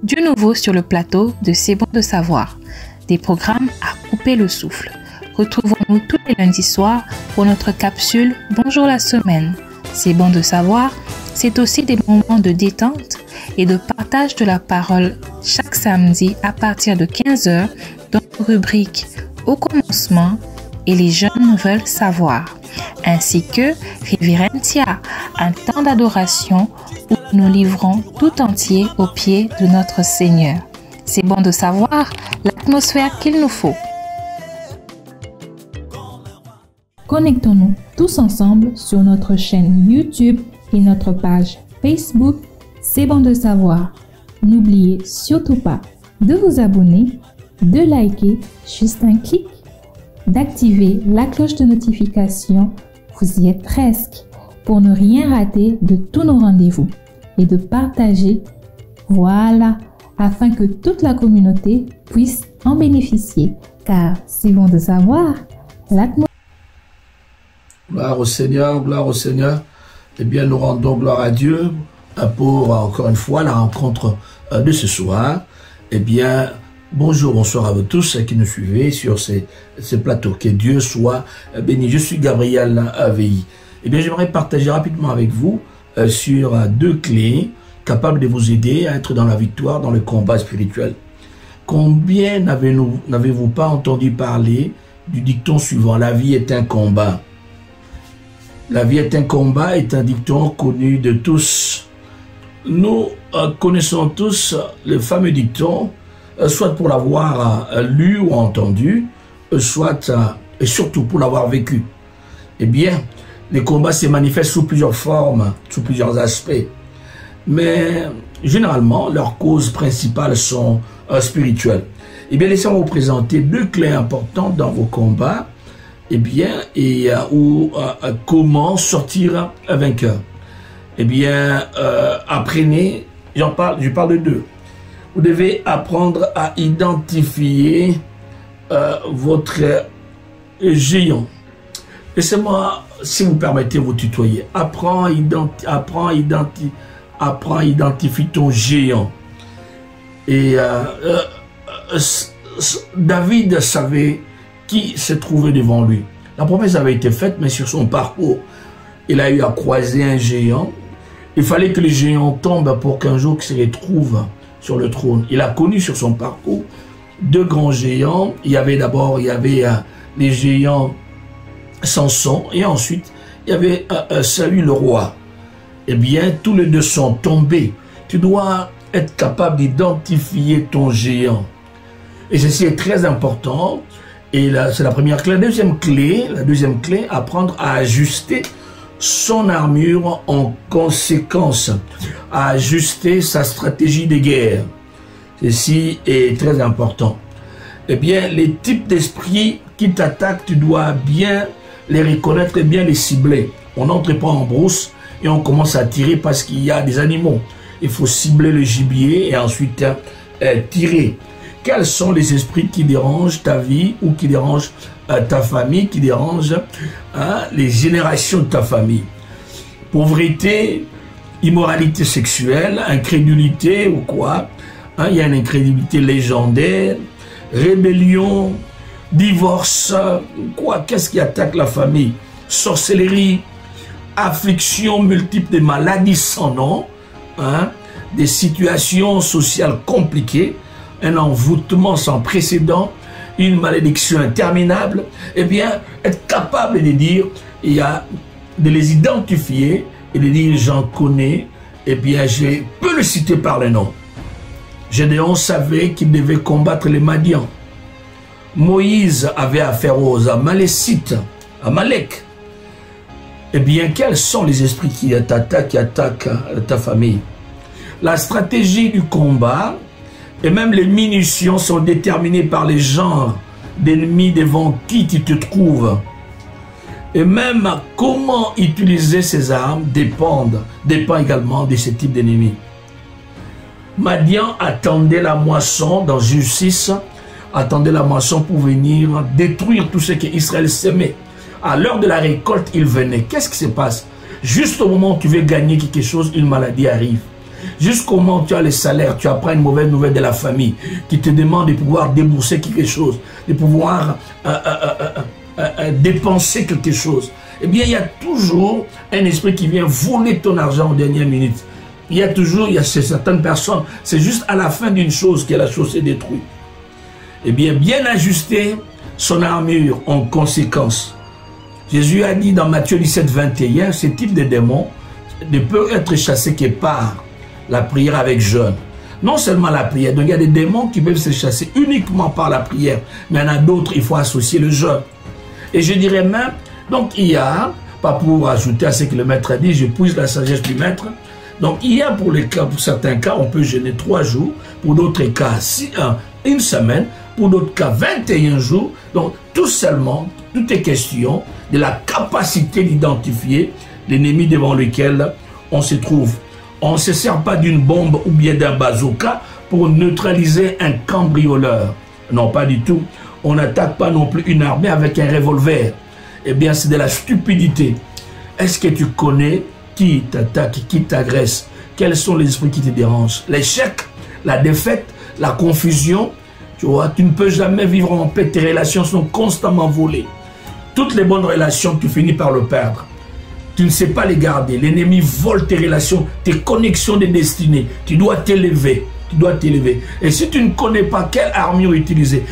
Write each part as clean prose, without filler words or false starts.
Du nouveau sur le plateau de C'est bon de savoir, des programmes à couper le souffle. Retrouvons-nous tous les lundis soirs pour notre capsule Bonjour la semaine. C'est bon de savoir, c'est aussi des moments de détente et de partage de la parole chaque samedi à partir de 15h dans nos rubriques Au commencement et Les jeunes veulent savoir, ainsi que Reverentia, un temps d'adoration où nous nous livrons tout entier aux pieds de notre Seigneur. C'est bon de savoir l'atmosphère qu'il nous faut. Connectons-nous tous ensemble sur notre chaîne YouTube et notre page Facebook. C'est bon de savoir. N'oubliez surtout pas de vous abonner, de liker, juste un clic, d'activer la cloche de notification, vous y êtes presque, pour ne rien rater de tous nos rendez-vous et de partager, voilà, afin que toute la communauté puisse en bénéficier, car c'est bon de savoir, l'atmosphère. Gloire au Seigneur, eh bien nous rendons gloire à Dieu pour encore une fois la rencontre de ce soir. Eh bien, bonjour, bonsoir à vous tous qui nous suivez sur ces plateaux. Que Dieu soit béni. Je suis Gabriel Aveilly. Eh bien, j'aimerais partager rapidement avec vous sur deux clés capables de vous aider à être dans la victoire, dans le combat spirituel. Combien n'avez-vous pas entendu parler du dicton suivant: la vie est un combat? La vie est un combat est un dicton connu de tous. Nous connaissons tous le fameux dicton, soit pour l'avoir lu ou entendu, soit et surtout pour l'avoir vécu. Eh bien, les combats se manifestent sous plusieurs formes, sous plusieurs aspects. Mais généralement, leurs causes principales sont spirituelles. Eh bien, laissez-moi vous présenter deux clés importantes dans vos combats. Eh bien, comment sortir vainqueur? Eh bien, apprenez, je parle de deux. Vous devez apprendre à identifier votre géant. Laissez-moi, si vous permettez, vous tutoyer. Apprends, identifie ton géant. Et David savait qui se trouvait devant lui. La promesse avait été faite, mais sur son parcours, il a eu à croiser un géant. Il fallait que le géant tombe pour qu'un jour il se retrouve sur le trône. Il a connu sur son parcours deux grands géants. Il y avait les géants Samson et ensuite il y avait Saül le roi. Eh bien, tous les deux sont tombés. Tu dois être capable d'identifier ton géant. Et ceci est très important. Et là, c'est la première clé. La deuxième clé, apprendre à ajuster son armure en conséquence, à ajuster sa stratégie de guerre. Ceci est très important. Eh bien, les types d'esprits qui t'attaquent, tu dois bien les reconnaître et bien les cibler. On n'entre pas en brousse et on commence à tirer parce qu'il y a des animaux. Il faut cibler le gibier et ensuite tirer. Quels sont les esprits qui dérangent ta vie ou qui dérangent ta famille, qui dérangent les générations de ta famille? Pauvreté, immoralité sexuelle, incrédulité ou quoi? Il y a une incrédulité légendaire, rébellion, divorce, quoi? Qu'est-ce qui attaque la famille? Sorcellerie, affliction multiple, des maladies sans nom, des situations sociales compliquées, un envoûtement sans précédent, une malédiction interminable. Eh bien, être capable de dire, de les identifier et de dire j'en connais, eh bien, je peux le citer par le nom. Gédéon savait qu'il devait combattre les Madians. Moïse avait affaire aux Amalécites, Amalek. Eh bien, quels sont les esprits qui attaquent ta famille? La stratégie du combat et même les munitions sont déterminées par les genres d'ennemis devant qui tu te trouves. Et même comment utiliser ces armes dépend également de ce type d'ennemis. Madian attendait la moisson dans Juge 6, attendait la moisson pour venir détruire tout ce qu'Israël s'aimait. À l'heure de la récolte, il venait. Qu'est-ce qui se passe? Juste au moment où tu veux gagner quelque chose, une maladie arrive. Jusqu'au moment où tu as les salaires, tu apprends une mauvaise nouvelle de la famille qui te demande de pouvoir débourser quelque chose, de pouvoir dépenser quelque chose. Eh bien, il y a toujours un esprit qui vient voler ton argent en dernière minute. Il y a toujours, chez certaines personnes, c'est juste à la fin d'une chose que la chose est détruite. Eh bien ajuster son armure en conséquence. Jésus a dit dans Matthieu 17, 21, ce type de démons ne peut être chassé que par la prière avec jeûne. Non seulement la prière, donc il y a des démons qui peuvent se chasser uniquement par la prière, mais il y en a d'autres, il faut associer le jeûne. Et je dirais même, donc il y a, pas pour ajouter à ce que le maître a dit, je puise la sagesse du maître, donc il y a pour certains cas, on peut jeûner 3 jours, pour d'autres cas, une semaine, pour d'autres cas, 21 jours. Donc tout est question de la capacité d'identifier l'ennemi devant lequel on se trouve. On ne se sert pas d'une bombe ou bien d'un bazooka pour neutraliser un cambrioleur. Non, pas du tout. On n'attaque pas non plus une armée avec un revolver. Eh bien, c'est de la stupidité. Est-ce que tu connais qui t'attaque, qui t'agresse? Quels sont les esprits qui te dérangent? L'échec, la défaite, la confusion. Tu vois, tu ne peux jamais vivre en paix. Tes relations sont constamment volées. Toutes les bonnes relations, tu finis par le perdre. Tu ne sais pas les garder. L'ennemi vole tes relations, tes connexions de destinée. Tu dois t'élever. Tu dois t'élever. Et si tu ne connais pas quelle armure utiliser,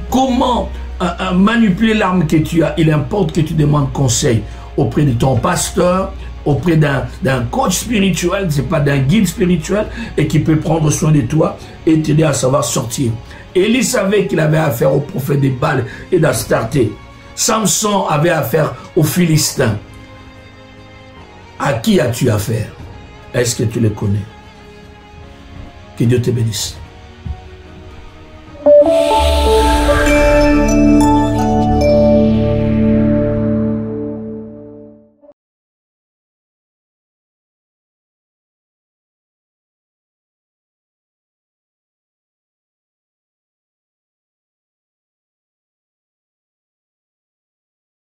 comment manipuler l'arme que tu as, il importe que tu demandes conseil auprès de ton pasteur, auprès d'un coach spirituel, c'est pas d'un guide spirituel, et qui peut prendre soin de toi et t'aider à savoir sortir. Élie savait qu'il avait affaire au prophète des Baals et d'Astarté. Samson avait affaire aux Philistins. À qui as-tu affaire? Est-ce que tu les connais? Que Dieu te bénisse.